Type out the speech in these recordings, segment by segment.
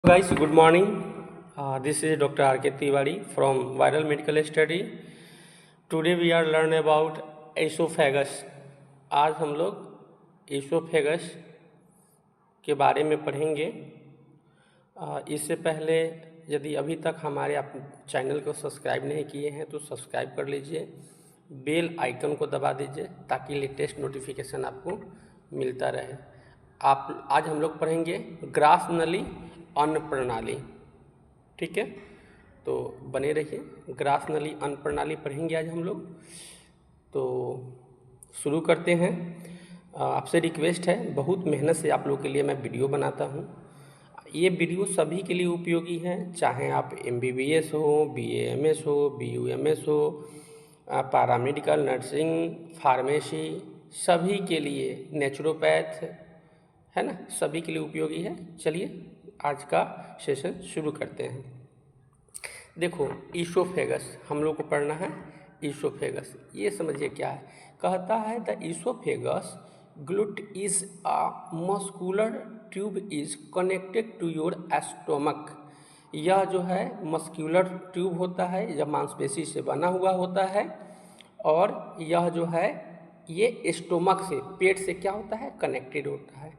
Guys, good morning. This is Dr. R.K. Tiwari from Viral Medical Study. Today we are learn about esophagus. आज हम लोग esophagus के बारे में पढ़ेंगे। इससे पहले यदि अभी तक हमारे आप चैनल को सब्सक्राइब नहीं किए हैं तो सब्सक्राइब कर लीजिए, बेल आइकन को दबा दीजिए ताकि लेटेस्ट नोटिफिकेशन आपको मिलता रहे। आज हम लोग पढ़ेंगे ग्रास नली अन्न प्रणाली। ठीक है, तो बने रहिए। ग्रास नली अन्न प्रणाली पढ़ेंगे आज हम लोग। तो शुरू करते हैं। आपसे रिक्वेस्ट है, बहुत मेहनत से आप लोग के लिए मैं वीडियो बनाता हूँ। ये वीडियो सभी के लिए उपयोगी है, चाहे आप MBBS हो, BAMS हो, BUMS हो, पैरामेडिकल, नर्सिंग, फार्मेसी, सभी के लिए, नेचुरोपैथ है ना, सभी के लिए उपयोगी है। चलिए आज का सेशन शुरू करते हैं। देखो, ईसोफेगस हम लोग को पढ़ना है। ईसोफेगस ये समझिए क्या है। कहता है the oesophagus gullet is a muscular tube is connected to your stomach. यह जो है मस्कुलर ट्यूब होता है, यह मांसपेशी से बना हुआ होता है और यह जो है ये स्टोमक से, पेट से क्या होता है, कनेक्टेड होता है।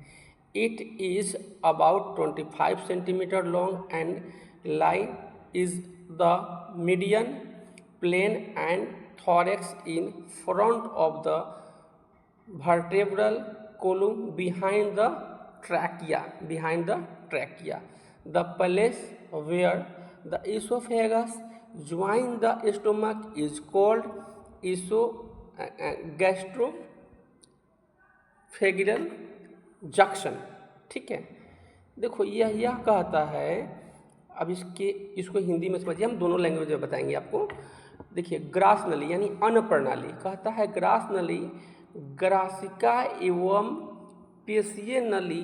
It is about 25 centimeter long and line is the median plane and thorax in front of the vertebral column behind the trachea. The place where the esophagus joins the stomach is called gastroesophageal junction. ठीक है, देखो यह कहता है, अब इसको हिंदी में समझिए, हम दोनों लैंग्वेज में बताएंगे आपको। देखिए, ग्रास नली यानी अन्न प्रणाली। कहता है ग्रास नली ग्रासिका एवं पेशीय नली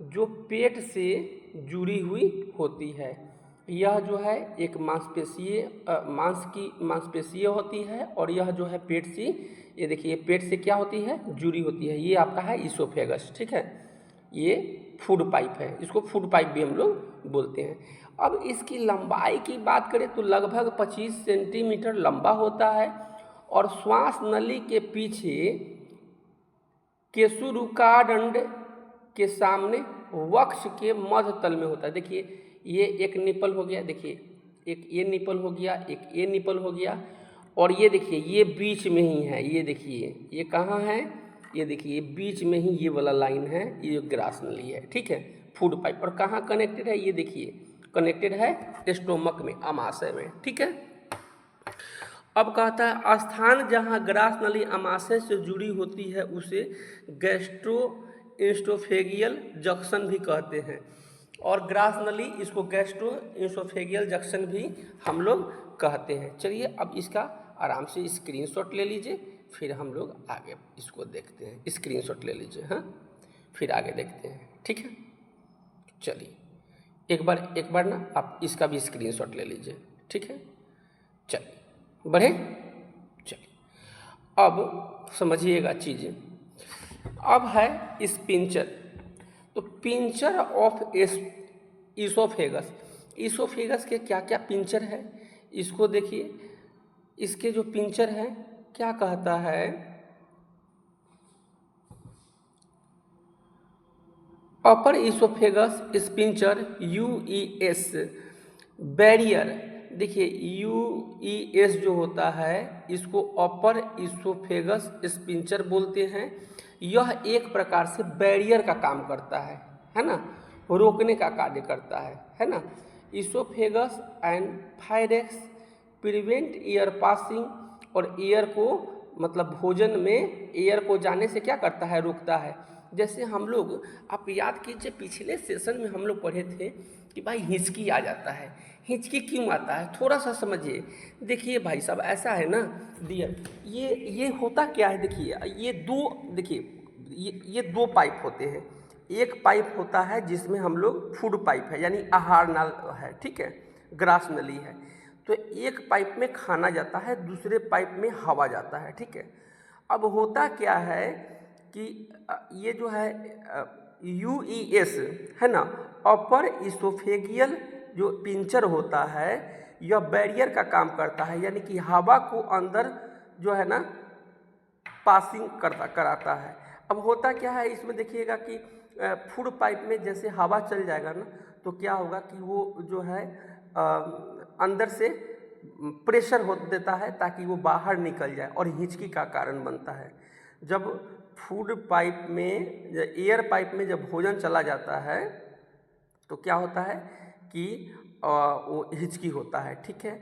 जो पेट से जुड़ी हुई होती है। यह जो है एक मांसपेशीय होती है और यह जो है पेट से, ये देखिए पेट से क्या होती है, जुड़ी होती है। ये आपका है ईसोफेगस। ठीक है, ये फूड पाइप है, इसको फूड पाइप भी हम लोग बोलते हैं। अब इसकी लंबाई की बात करें तो लगभग 25 सेंटीमीटर लंबा होता है और श्वास नली के पीछे केशुरुकादंड के सामने वक्ष के मध्य तल में होता है। देखिए, ये एक निपल हो गया, देखिए एक ये निपल हो गया, एक ये निपल हो गया और ये देखिए ये बीच में ही है। ये देखिए ये कहाँ है, ये देखिए बीच में ही ये वाला लाइन है, ये ग्रास नली है। ठीक है, फूड पाइप। और कहाँ कनेक्टेड है, ये देखिए कनेक्टेड है स्टोमक में, आमाशय में। ठीक है, अब कहता है स्थान जहाँ ग्रास नली आमाशय से जुड़ी होती है उसे गैस्ट्रोएसोफेगियल जंक्शन भी कहते हैं। और ग्रास नली, इसको गैस्ट्रोएसोफेगियल जंक्शन भी हम लोग कहते हैं। चलिए अब इसका आराम से स्क्रीनशॉट ले लीजिए, फिर हम लोग आगे इसको देखते हैं। स्क्रीनशॉट ले लीजिए, हाँ, फिर आगे देखते हैं। ठीक है, चलिए एक बार ना आप इसका भी स्क्रीनशॉट ले लीजिए। ठीक है, चलिए बढ़े। चलिए अब समझिएगा चीज़ें। अब है स्पिंचर। तो पिंचर ऑफ ईसोफेगस, ईसोफेगस के क्या क्या पिंचर है, इसको देखिए। इसके जो पिंचर है क्या कहता है, अपर ईसोफेगस स्पिंचर UES बैरियर। देखिए UES जो होता है इसको अपर ईसोफेगस स्पिंचर बोलते हैं। यह एक प्रकार से बैरियर का काम करता है ना, रोकने का कार्य करता है ना। Oesophagus and फायरेक्स prevent air passing, और एयर को मतलब भोजन में एयर को जाने से क्या करता है, रोकता है। जैसे हम लोग, आप याद कीजिए पिछले सेशन में हम लोग पढ़े थे कि भाई हिचकी आ जाता है। हिचकी क्यों आता है, थोड़ा सा समझिए। देखिए भाई साहब, ऐसा है ना डियर, ये होता क्या है, देखिए ये दो पाइप होते हैं। एक पाइप होता है जिसमें हम लोग फूड पाइप है यानी आहार नल है, ठीक है, ग्रास नली है। तो एक पाइप में खाना जाता है, दूसरे पाइप में हवा जाता है। ठीक है, अब होता क्या है कि ये जो है यूईएस है ना, अपर इसोफेगियल जो पिंचर होता है यह बैरियर का काम करता है, यानी कि हवा को अंदर जो है ना पासिंग कराता है। अब होता क्या है इसमें देखिएगा कि फूड पाइप में जैसे हवा चल जाएगा ना तो क्या होगा कि वो जो है अंदर से प्रेशर हो देता है ताकि वो बाहर निकल जाए और हिचकी का कारण बनता है। जब फूड पाइप में एयर पाइप में जब भोजन चला जाता है तो क्या होता है कि वो हिचकी होता है, ठीक है।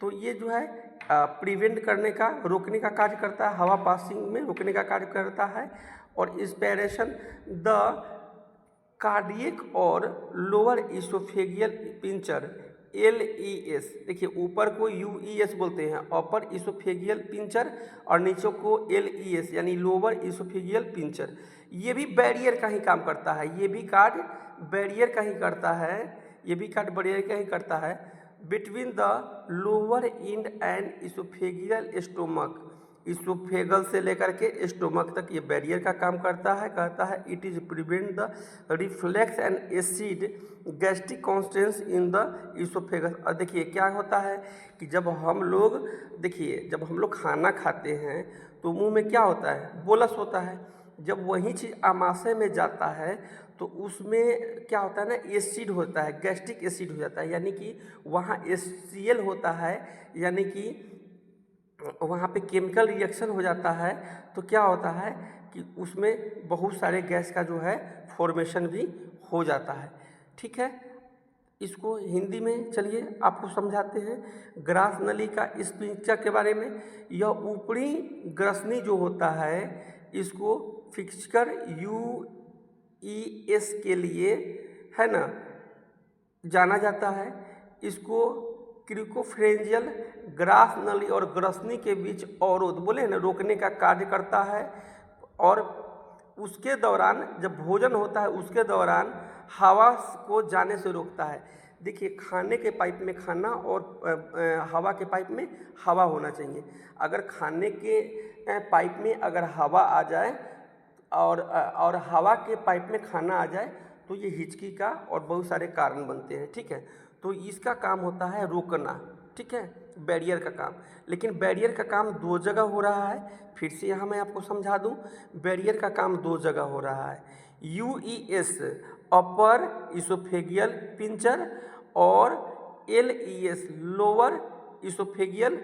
तो ये जो है प्रिवेंट करने का, रोकने का कार्य करता है, हवा पासिंग में रोकने का कार्य करता है। और इंस्पिरेशन द कार्डियक और लोअर इसोफेगियल पिंचर LES, देखिए ऊपर को UES बोलते हैं अपर इसोफेगियल पिंचर और नीचे को LES यानी लोअर इसोफेगियल पिंचर, ये भी बैरियर का ही काम करता है, ये भी कार्ड बैरियर का ही करता है, ये भी कार्ड बैरियर का ही करता है between the lower end and oesophageal stomach, oesophageal से लेकर के स्टोमक तक ये बैरियर का काम करता है। कहता है it is prevent the reflex and acid gastric Constance in the oesophagus. और देखिए क्या होता है कि जब हम लोग खाना खाते हैं तो मुंह में क्या होता है, बोलस होता है। जब वही चीज़ आमाशय में जाता है तो उसमें क्या होता है ना, एसिड होता है, गैस्ट्रिक एसिड हो जाता है, यानी कि वहाँ HCl होता है, यानी कि वहाँ पे केमिकल रिएक्शन हो जाता है। तो क्या होता है कि उसमें बहुत सारे गैस का जो है फॉर्मेशन भी हो जाता है, ठीक है। इसको हिंदी में चलिए आपको समझाते हैं। ग्रास नली का इस पिक्चर के बारे में, यह ऊपरी ग्रसनी जो होता है इसको फिक्सकर UES के लिए है ना जाना जाता है। इसको क्रिकोफ्रेंजियल ग्रास नली और ग्रसनी के बीच अवरोध बोले ना रोकने का कार्य करता है। और उसके दौरान जब भोजन होता है उसके दौरान हवा को जाने से रोकता है। देखिए खाने के पाइप में खाना और हवा के पाइप में हवा होना चाहिए। अगर खाने के पाइप में अगर हवा आ जाए और हवा के पाइप में खाना आ जाए तो ये हिचकी का और बहुत सारे कारण बनते हैं, ठीक है। तो इसका काम होता है रोकना, ठीक है, बैरियर का काम। लेकिन बैरियर का काम दो जगह हो रहा है, फिर से यहाँ मैं आपको समझा दूँ, बैरियर का काम दो जगह हो रहा है। UES अपर इसोफेगियल पिंचर और LES लोअर इसोफेगियल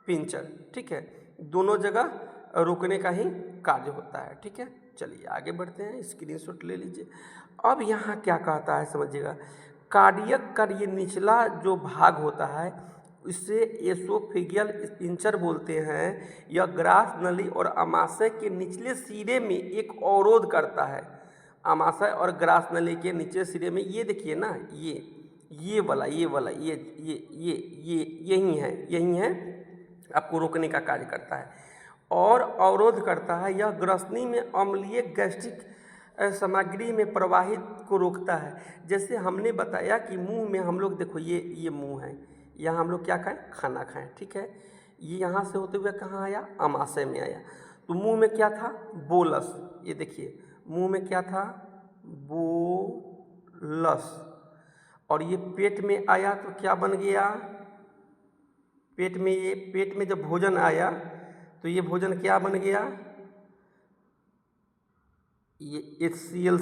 पिंचर, ठीक है, दोनों जगह रोकने का ही कार्य होता है, ठीक है। चलिए आगे बढ़ते हैं, स्क्रीनशॉट ले लीजिए। अब यहाँ क्या कहता है समझिएगा, कार्डियक का ये निचला जो भाग होता है इससे एसोफेगियल पिंचर बोलते हैं। यह ग्रास नली और आमाशय के निचले सिरे में एक अवरोध करता है। आमाशय और ग्रास नली के निचले सिरे में ये देखिए ना, ये वाला यही है आपको रोकने का कार्य करता है और अवरोध करता है। यह ग्रसनी में अम्लीय गैस्ट्रिक सामग्री में प्रवाहित को रोकता है। जैसे हमने बताया कि मुंह में हम लोग देखो ये मुंह है, यहाँ हम लोग क्या खाएं, खाना खाएं, ठीक है। ये यहाँ से होते हुए कहाँ आया, आमाशय में आया। तो मुंह में क्या था, बोलस, ये देखिए मुंह में क्या था, बोलस। और ये पेट में आया तो क्या बन गया, पेट में जब भोजन आया तो ये भोजन क्या बन गया, ये HCl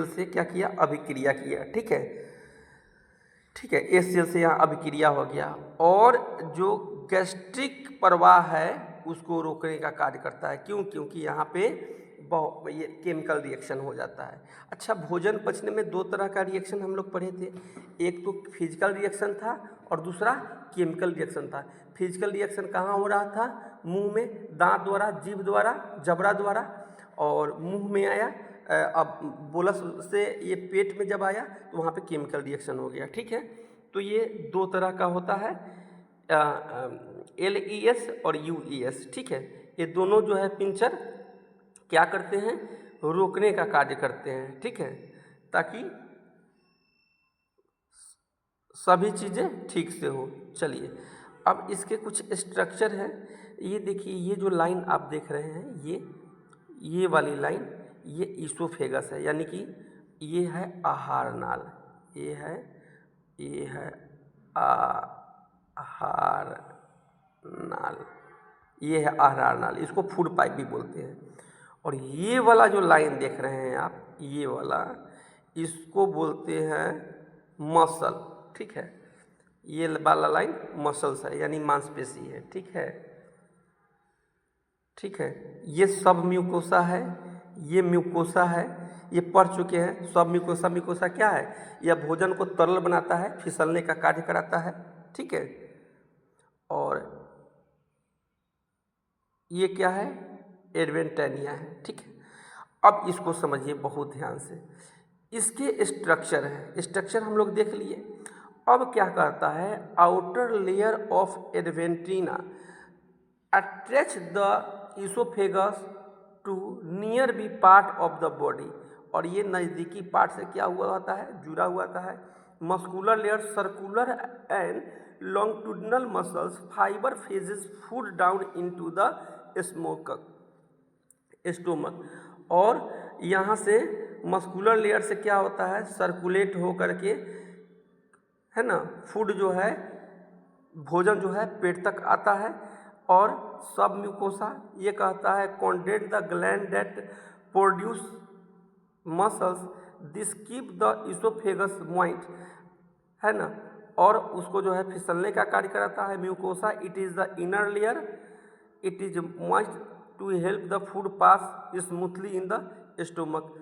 से क्या किया, अभिक्रिया किया, ठीक है, HCl से यहाँ अभिक्रिया हो गया और जो गैस्ट्रिक प्रवाह है उसको रोकने का कार्य करता है। क्योंकि यहाँ पे ये केमिकल रिएक्शन हो जाता है। अच्छा, भोजन पचने में दो तरह का रिएक्शन हम लोग पढ़े थे, एक तो फिजिकल रिएक्शन था और दूसरा केमिकल रिएक्शन था। फिजिकल रिएक्शन कहाँ हो रहा था, मुंह में, दांत द्वारा, जीभ द्वारा, जबड़ा द्वारा, और मुंह में आया। अब बोलस से ये पेट में जब आया तो वहाँ पे केमिकल रिएक्शन हो गया, ठीक है। तो ये दो तरह का होता है, LES और UES, ठीक है। ये दोनों जो है पिंचर क्या करते हैं, रोकने का कार्य करते हैं, ठीक है, ताकि सभी चीज़ें ठीक से हो। चलिए अब इसके कुछ स्ट्रक्चर हैं। ये देखिए, ये जो लाइन आप देख रहे हैं, ये वाली लाइन, ये ईसोफेगस है, यानी कि ये है आहार नाल, ये है आहार नाल, ये है आहार नाल, इसको फूड पाइप भी बोलते हैं। और ये वाला जो लाइन देख रहे हैं आप, ये वाला, इसको बोलते हैं मसल, ठीक है। ये वाला लाइन मसल्स है, यानी मांसपेशी है, ठीक है, ठीक है। ये सब म्यूकोसा है, ये म्यूकोसा है, ये पढ़ चुके हैं। सब म्यूकोसा, म्यूकोसा क्या है? यह भोजन को तरल बनाता है, फिसलने का कार्य कराता है, ठीक है। और ये क्या है? एडवेंटेनिया है, ठीक है। अब इसको समझिए बहुत ध्यान से, इसके स्ट्रक्चर है, स्ट्रक्चर हम लोग देख लिए। अब क्या करता है? Outer layer of adventitia attach the esophagus to nearby part of the body, और ये नज़दीकी पार्ट से क्या हुआ होता है? जुड़ा हुआ होता है। Muscular layer circular and longitudinal muscles fibre phases food down into the stomach, और यहाँ से मस्कुलर लेयर से क्या होता है? सर्कुलेट हो करके, है ना, फूड जो है, भोजन जो है पेट तक आता है। और सब म्यूकोसा ये कहता है contain the gland that produce muscles, this keep the esophagus moist, है ना, और उसको जो है फिसलने का कार्य कराता है। Mucosa it is the inner layer, it is moist to help the food pass smoothly in the stomach.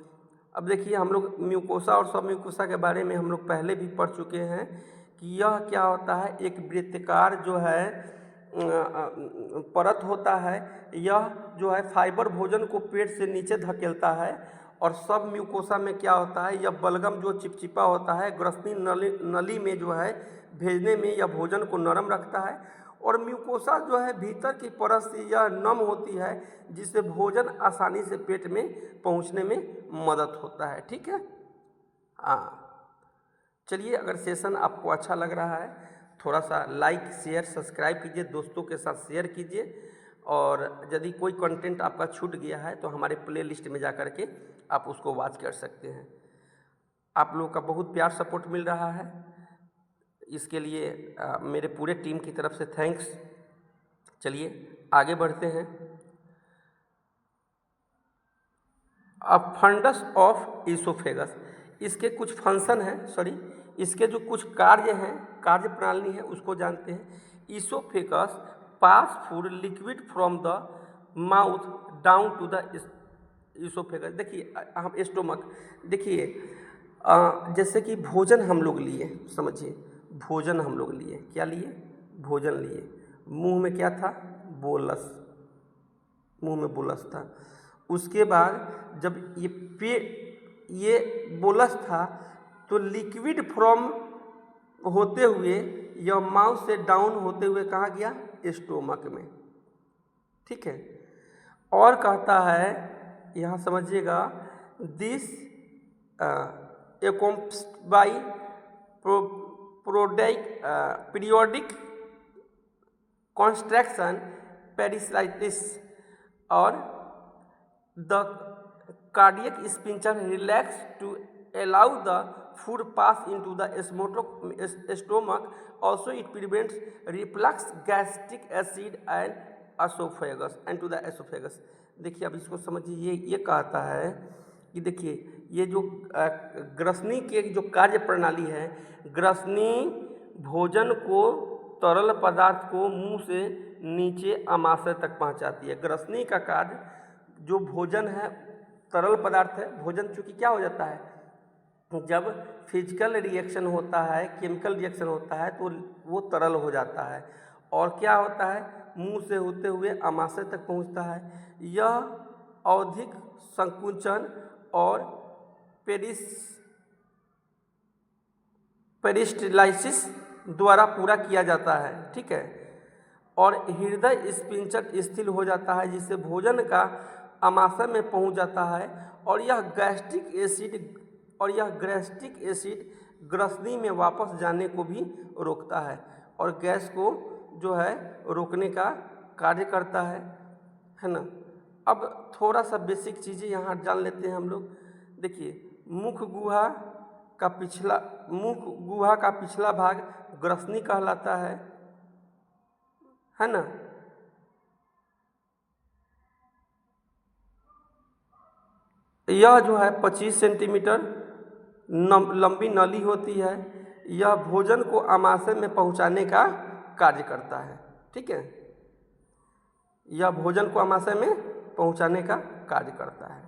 अब देखिए, हम लोग म्यूकोसा और सब म्यूकोसा के बारे में हम लोग पहले भी पढ़ चुके हैं कि यह क्या होता है? एक वृत्ताकार जो है परत होता है, यह जो है फाइबर भोजन को पेट से नीचे धकेलता है। और सब म्यूकोसा में क्या होता है? यह बलगम जो चिपचिपा होता है ग्रसनी नली में जो है भेजने में यह भोजन को नरम रखता है। और म्यूकोसा जो है भीतर की परत से यह नम होती है, जिससे भोजन आसानी से पेट में पहुंचने में मदद होता है, ठीक है। हाँ, चलिए, अगर सेशन आपको अच्छा लग रहा है थोड़ा सा लाइक शेयर सब्सक्राइब कीजिए, दोस्तों के साथ शेयर कीजिए। और यदि कोई कंटेंट आपका छूट गया है तो हमारे प्ले लिस्ट में जा कर के आप उसको वॉच कर सकते हैं। आप लोगों का बहुत प्यार सपोर्ट मिल रहा है, इसके लिए मेरे पूरे टीम की तरफ से थैंक्स। चलिए आगे बढ़ते हैं। अब फंडस ऑफ इसोफेगस, इसके कुछ फंक्शन हैं, इसके जो कुछ कार्य हैं, कार्य प्रणाली है, उसको जानते हैं। Oesophagus pass food liquid from the mouth down to the oesophagus. देखिए, हम स्टोमक, देखिए जैसे कि भोजन हम लोग लिए, समझिए, भोजन हम लोग लिए, क्या लिए? भोजन लिए। मुंह में क्या था? बोलस, मुंह में बोलस था। उसके बाद जब ये बोलस था तो लिक्विड फ्रॉम होते हुए यह माउथ से डाउन होते हुए कहाँ गया? स्टोमक में, ठीक है। और कहता है, यहाँ समझिएगा, this accompanied by periodic contraction peristalsis, और the cardiac sphincter relax to allow the food pass into the stomach. Also it prevents reflux gastric acid and esophagus and to the esophagus। देखिए, अब इसको समझिए, ये कहता है कि देखिए, ये जो ग्रसनी के जो कार्य प्रणाली है, ग्रसनी भोजन को, तरल पदार्थ को मुंह से नीचे आमाशय तक पहुंचाती है। ग्रसनी का कार्य, जो भोजन है, तरल पदार्थ है, भोजन चूँकि क्या हो जाता है, जब फिजिकल रिएक्शन होता है, केमिकल रिएक्शन होता है, तो वो तरल हो जाता है। और क्या होता है? मुंह से होते हुए आमाशय तक पहुंचता है। यह औधिक संकुचन और पेरिस्टाल्सिस द्वारा पूरा किया जाता है, ठीक है। और हृदय स्पिंचर स्थिर हो जाता है, जिससे भोजन का आमाशय में पहुंच जाता है। और यह गैस्ट्रिक एसिड ग्रसनी में वापस जाने को भी रोकता है, और गैस को जो है रोकने का कार्य करता है ना। अब थोड़ा सा बेसिक चीज़ें यहाँ जान लेते हैं हम लोग। देखिए, मुख गुहा का पिछला भाग ग्रसनी कहलाता है ना। यह जो है 25 सेंटीमीटर लंबी नली होती है। यह भोजन को आमाशय में पहुंचाने का कार्य करता है। ठीक है, यह भोजन को आमाशय में पहुंचाने का कार्य करता है।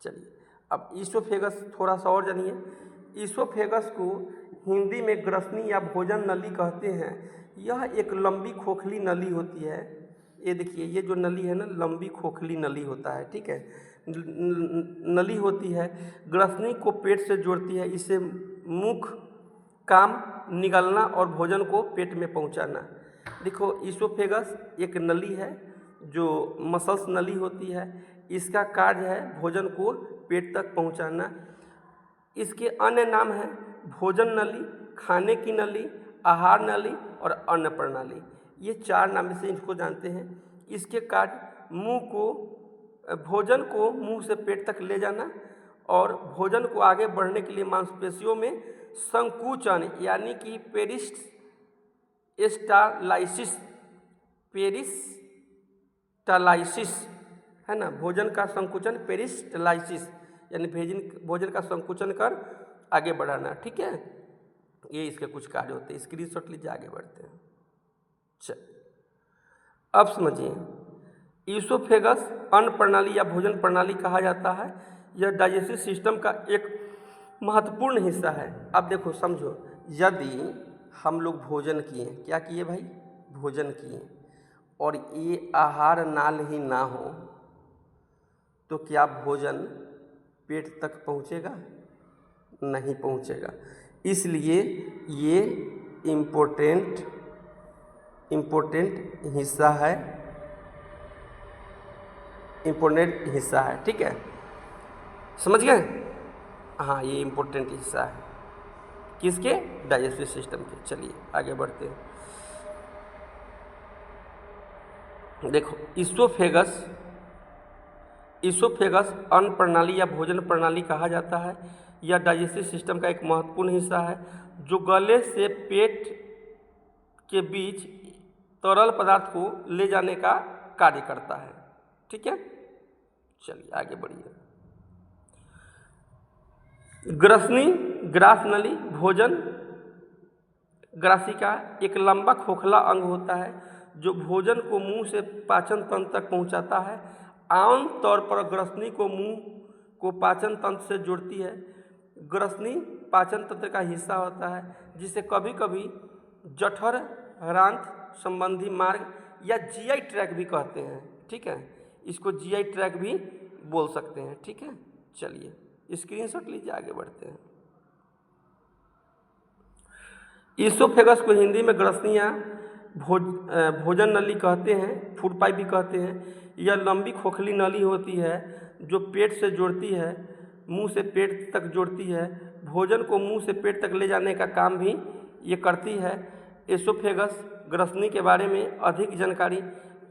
चलिए, अब ईसोफेगस थोड़ा सा और जानिए। ईसोफेगस को हिंदी में ग्रसनी या भोजन नली कहते हैं। यह एक लंबी खोखली नली होती है। ये देखिए, ये जो नली है ना, लंबी खोखली नली होता है। ठीक है, नली होती है, ग्रसनी को पेट से जोड़ती है। इसे मुख काम निगलना और भोजन को पेट में पहुंचाना। देखो, ईसोफेगस एक नली है जो मसल्स नली होती है। इसका कार्य है भोजन को पेट तक पहुंचाना। इसके अन्य नाम हैं भोजन नली, खाने की नली, आहार नली और अन्न प्रणाली। ये 4 नाम से इसको जानते हैं। इसके कार्य भोजन को मुंह से पेट तक ले जाना और भोजन को आगे बढ़ने के लिए मांसपेशियों में संकुचन यानी कि पेरिस्टालाइसिस है ना, भोजन का संकुचन पेरिस्टालाइसिस यानी भोजन का संकुचन कर आगे बढ़ाना। ठीक है, ये इसके कुछ कार्य होते हैं। स्क्रीनशॉट लीजिए, आगे बढ़ते हैं। चल, अब समझिए, ईसोफेगस अन्न प्रणाली या भोजन प्रणाली कहा जाता है। यह डाइजेस्टिव सिस्टम का एक महत्वपूर्ण हिस्सा है। अब देखो, समझो, यदि हम लोग भोजन किए, क्या किए भाई, भोजन किए, और ये आहार नाल ही ना हो तो क्या भोजन पेट तक पहुँचेगा? नहीं पहुँचेगा। इसलिए ये इम्पोर्टेंट हिस्सा है। ठीक है, समझ गए? हाँ, ये इम्पोर्टेंट हिस्सा है किसके? डाइजेस्टिव सिस्टम के। चलिए आगे बढ़ते हैं। देखो, ईसोफेगस अन्न प्रणाली या भोजन प्रणाली कहा जाता है। यह डाइजेस्टिव सिस्टम का एक महत्वपूर्ण हिस्सा है जो गले से पेट के बीच तरल पदार्थ को ले जाने का कार्य करता है। ठीक है, चलिए आगे बढ़िए। ग्रसनी, ग्रास नली, भोजन ग्रासी का एक लंबा खोखला अंग होता है जो भोजन को मुंह से पाचन तंत्र तक पहुंचाता है। आम तौर पर ग्रसनी को मुंह को पाचन तंत्र से जोड़ती है। ग्रसनी पाचन तंत्र का हिस्सा होता है जिसे कभी कभी जठर रांत संबंधी मार्ग या जीआई ट्रैक भी कहते हैं। ठीक है, इसको जीआई ट्रैक भी बोल सकते हैं। ठीक है, चलिए स्क्रीनशॉट लीजिए, आगे बढ़ते हैं। ईसोफेगस को हिंदी में ग्रसनी या भोजन नली कहते हैं, फूड पाइप भी कहते हैं। यह लंबी खोखली नली होती है जो पेट से जोड़ती है, मुंह से पेट तक जोड़ती है। भोजन को मुंह से पेट तक ले जाने का काम भी ये करती है। ईसोफेगस ग्रसनी के बारे में अधिक जानकारी,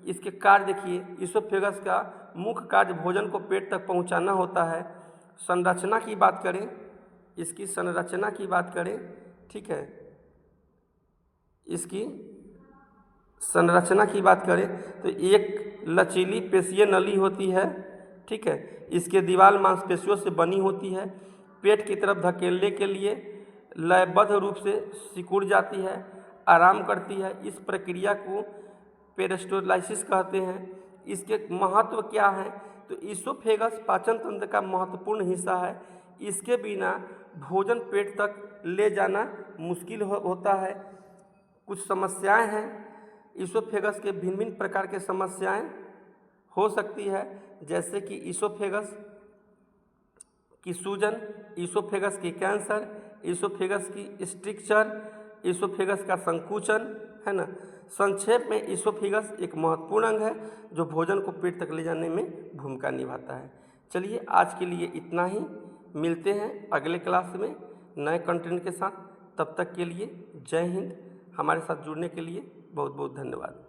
इसके कार्य देखिए। ईसोफेगस का मुख्य कार्य भोजन को पेट तक पहुंचाना होता है। संरचना की बात करें, इसकी संरचना की बात करें, ठीक है, इसकी संरचना की बात करें तो एक लचीली पेशीय नली होती है। ठीक है, इसके दीवार मांसपेशियों से बनी होती है। पेट की तरफ धकेलने के लिए लयबद्ध रूप से सिकुड़ जाती है, आराम करती है। इस प्रक्रिया को पेरिस्टालाइसिस कहते हैं। इसके महत्व क्या है? तो ईसोफेगस पाचन तंत्र का महत्वपूर्ण हिस्सा है। इसके बिना भोजन पेट तक ले जाना मुश्किल होता है। कुछ समस्याएं हैं ईसोफेगस के, भिन्न भिन्न प्रकार के समस्याएं हो सकती है, जैसे कि ईसोफेगस की सूजन, ईसोफेगस की कैंसर, ईसोफेगस की स्ट्रक्चर, ईसोफेगस का संकुचन, है ना। संक्षेप में ईसोफेगस एक महत्वपूर्ण अंग है जो भोजन को पेट तक ले जाने में भूमिका निभाता है। चलिए आज के लिए इतना ही, मिलते हैं अगले क्लास में नए कंटेंट के साथ। तब तक के लिए जय हिंद। हमारे साथ जुड़ने के लिए बहुत बहुत धन्यवाद।